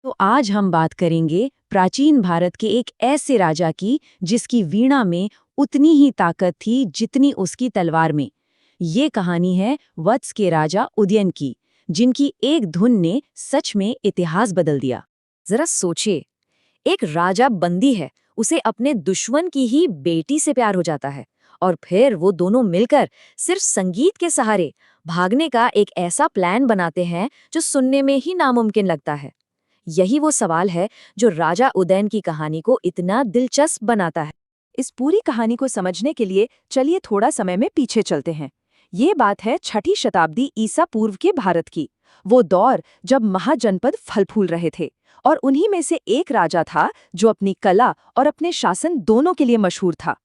तो आज हम बात करेंगे प्राचीन भारत के एक ऐसे राजा की जिसकी वीणा में उतनी ही ताकत थी जितनी उसकी तलवार में। ये कहानी है वत्स के राजा उदयन की, जिनकी एक धुन ने सच में इतिहास बदल दिया। जरा सोचिए, एक राजा बंदी है, उसे अपने दुश्मन की ही बेटी से प्यार हो जाता है और फिर वो दोनों मिलकर सिर्फ संगीत के सहारे भागने का एक ऐसा प्लान बनाते हैं जो सुनने में ही नामुमकिन लगता है। यही वो सवाल है जो राजा उदयन की कहानी को इतना दिलचस्प बनाता है। इस पूरी कहानी को समझने के लिए चलिए थोड़ा समय में पीछे चलते हैं। ये बात है 6ठी शताब्दी ईसा पूर्व के भारत की। वो दौर जब महाजनपद फल फूल रहे थे और उन्हीं में से एक राजा था जो अपनी कला और अपने शासन दोनों के लिए मशहूर था।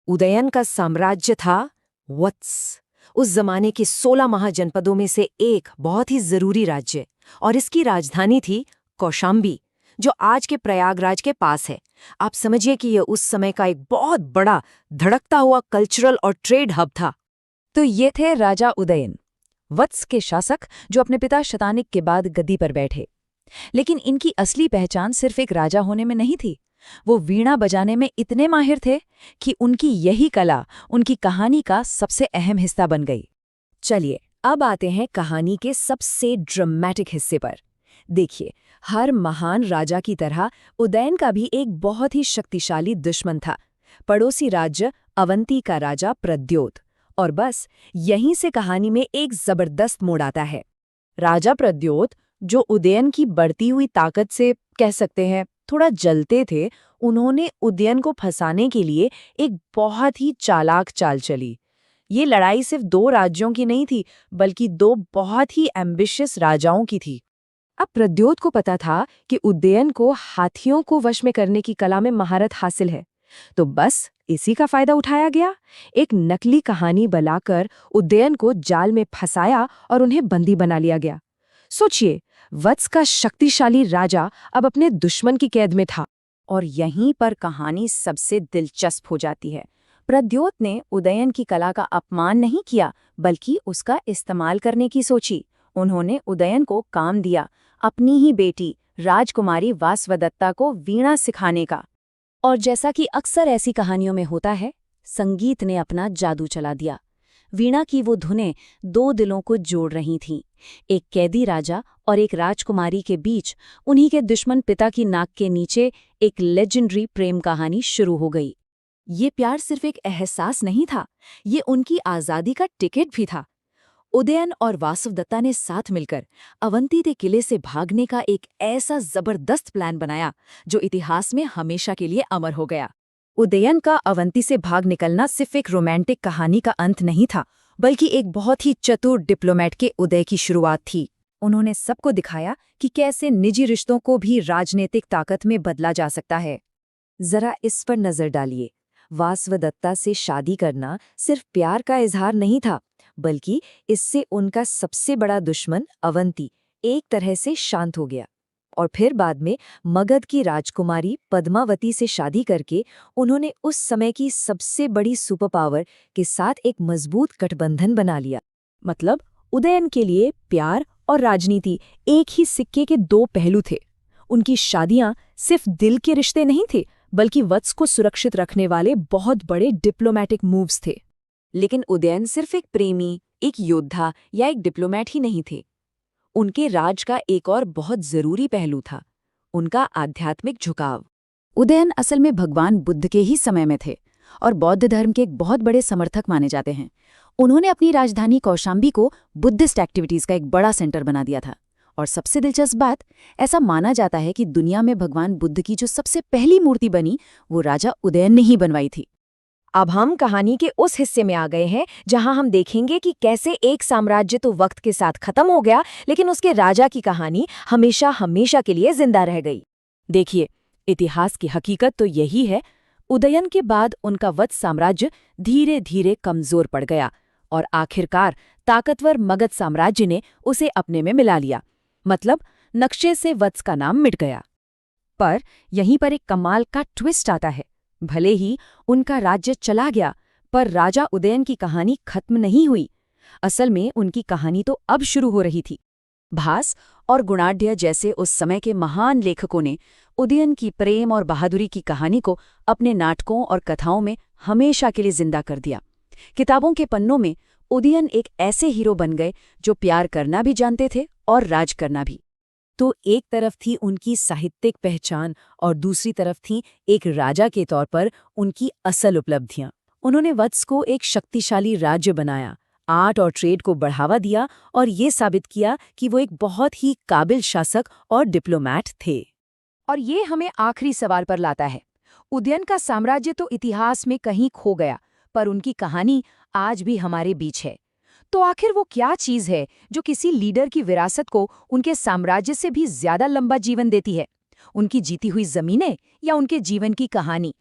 उदयन का साम्राज्य था वत्स, उस जमाने के 16 महाजनपदों में से एक बहुत ही जरूरी राज्य, और इसकी राजधानी थी कौशाम्बी, जो आज के प्रयागराज के पास है। आप समझिए कि यह उस समय का एक बहुत बड़ा धड़कता हुआ कल्चरल और ट्रेड हब था। तो ये थे राजा उदयन, वत्स के शासक जो अपने पिता शतानिक के बाद गद्दी पर बैठे। लेकिन इनकी असली पहचान सिर्फ एक राजा होने में नहीं थी। वो वीणा बजाने में इतने माहिर थे कि उनकी यही कला उनकी कहानी का सबसे अहम हिस्सा बन गई। चलिए अब आते हैं कहानी के सबसे ड्रामेटिक हिस्से पर। देखिए, हर महान राजा की तरह उदयन का भी एक बहुत ही शक्तिशाली दुश्मन था, पड़ोसी राज्य अवंती का राजा प्रद्योत। और बस यहीं से कहानी में एक जबरदस्त मोड़ आता है। राजा प्रद्योत, जो उदयन की बढ़ती हुई ताकत से कह सकते हैं थोड़ा जलते थे, उन्होंने उदयन को फंसाने के लिए एक बहुत ही चालाक चाल चली। ये लड़ाई सिर्फ 2 राज्यों की नहीं थी, बल्कि 2 बहुत ही एम्बिशियस राजाओं की थी। अब प्रद्योत को पता था कि उदयन को हाथियों को वश में करने की कला में महारत हासिल है, तो बस इसी का फायदा उठाया गया। एक नकली कहानी बनाकर उदयन को जाल में फंसाया और उन्हें बंदी बना लिया गया। सोचिए, वत्स का शक्तिशाली राजा अब अपने दुश्मन की कैद में था। और यहीं पर कहानी सबसे दिलचस्प हो जाती है। प्रद्योत ने उदयन की कला का अपमान नहीं किया, बल्कि उसका इस्तेमाल करने की सोची। उन्होंने उदयन को काम दिया, अपनी ही बेटी राजकुमारी वासवदत्ता को वीणा सिखाने का। और जैसा कि अक्सर ऐसी कहानियों में होता है, संगीत ने अपना जादू चला दिया। वीणा की वो धुनें 2 दिलों को जोड़ रही थीं, एक कैदी राजा और एक राजकुमारी के बीच। उन्हीं के दुश्मन पिता की नाक के नीचे एक लेजेंडरी प्रेम कहानी शुरू हो गई। ये प्यार सिर्फ एक एहसास नहीं था, ये उनकी आज़ादी का टिकट भी था। उदयन और वासवदत्ता ने साथ मिलकर अवंती के किले से भागने का एक ऐसा जबरदस्त प्लान बनाया जो इतिहास में हमेशा के लिए अमर हो गया। उदयन का अवंती से भाग निकलना सिर्फ एक रोमांटिक कहानी का अंत नहीं था, बल्कि एक बहुत ही चतुर डिप्लोमेट के उदय की शुरुआत थी। उन्होंने सबको दिखाया कि कैसे निजी रिश्तों को भी राजनीतिक ताकत में बदला जा सकता है। जरा इस पर नजर डालिए। वासवदत्ता से शादी करना सिर्फ प्यार का इजहार नहीं था, बल्कि इससे उनका सबसे बड़ा दुश्मन अवंती एक तरह से शांत हो गया। और फिर बाद में मगध की राजकुमारी पद्मावती से शादी करके उन्होंने उस समय की सबसे बड़ी सुपर पावर के साथ एक मजबूत गठबंधन बना लिया। मतलब उदयन के लिए प्यार और राजनीति एक ही सिक्के के 2 पहलू थे। उनकी शादियां सिर्फ दिल के रिश्ते नहीं थे, बल्कि वत्स को सुरक्षित रखने वाले बहुत बड़े डिप्लोमैटिक मूव्स थे। लेकिन उदयन सिर्फ एक प्रेमी, एक योद्धा या एक डिप्लोमैट ही नहीं थे। उनके राज का एक और बहुत जरूरी पहलू था, उनका आध्यात्मिक झुकाव। उदयन असल में भगवान बुद्ध के ही समय में थे और बौद्ध धर्म के एक बहुत बड़े समर्थक माने जाते हैं। उन्होंने अपनी राजधानी कौशाम्बी को बुद्धिस्ट एक्टिविटीज का एक बड़ा सेंटर बना दिया था। और सबसे दिलचस्प बात, ऐसा माना जाता है कि दुनिया में भगवान बुद्ध की जो सबसे पहली मूर्ति बनी, वो राजा उदयन ने ही बनवाई थी। अब हम कहानी के उस हिस्से में आ गए हैं जहां हम देखेंगे कि कैसे एक साम्राज्य तो वक्त के साथ खत्म हो गया, लेकिन उसके राजा की कहानी हमेशा हमेशा के लिए जिंदा रह गई। देखिए, इतिहास की हकीकत तो यही है। उदयन के बाद उनका वत्स साम्राज्य धीरे धीरे कमजोर पड़ गया और आखिरकार ताकतवर मगध साम्राज्य ने उसे अपने में मिला लिया। मतलब नक्शे से वत्स का नाम मिट गया। पर यहीं पर एक कमाल का ट्विस्ट आता है। भले ही उनका राज्य चला गया, पर राजा उदयन की कहानी खत्म नहीं हुई। असल में उनकी कहानी तो अब शुरू हो रही थी। भास और गुणाढ्य जैसे उस समय के महान लेखकों ने उदयन की प्रेम और बहादुरी की कहानी को अपने नाटकों और कथाओं में हमेशा के लिए जिंदा कर दिया। किताबों के पन्नों में उदयन एक ऐसे हीरो बन गए जो प्यार करना भी जानते थे और राज करना भी। तो एक तरफ थी उनकी साहित्यिक पहचान और दूसरी तरफ थी एक राजा के तौर पर उनकी असल उपलब्धियां। उन्होंने वत्स को एक शक्तिशाली राज्य बनाया, आर्ट और ट्रेड को बढ़ावा दिया और ये साबित किया कि वो एक बहुत ही काबिल शासक और डिप्लोमैट थे। और ये हमें आखिरी सवाल पर लाता है। उदयन का साम्राज्य तो इतिहास में कहीं खो गया, पर उनकी कहानी आज भी हमारे बीच है। तो आखिर वो क्या चीज़ है जो किसी लीडर की विरासत को उनके साम्राज्य से भी ज्यादा लंबा जीवन देती है? उनकी जीती हुई जमीनें या उनके जीवन की कहानी?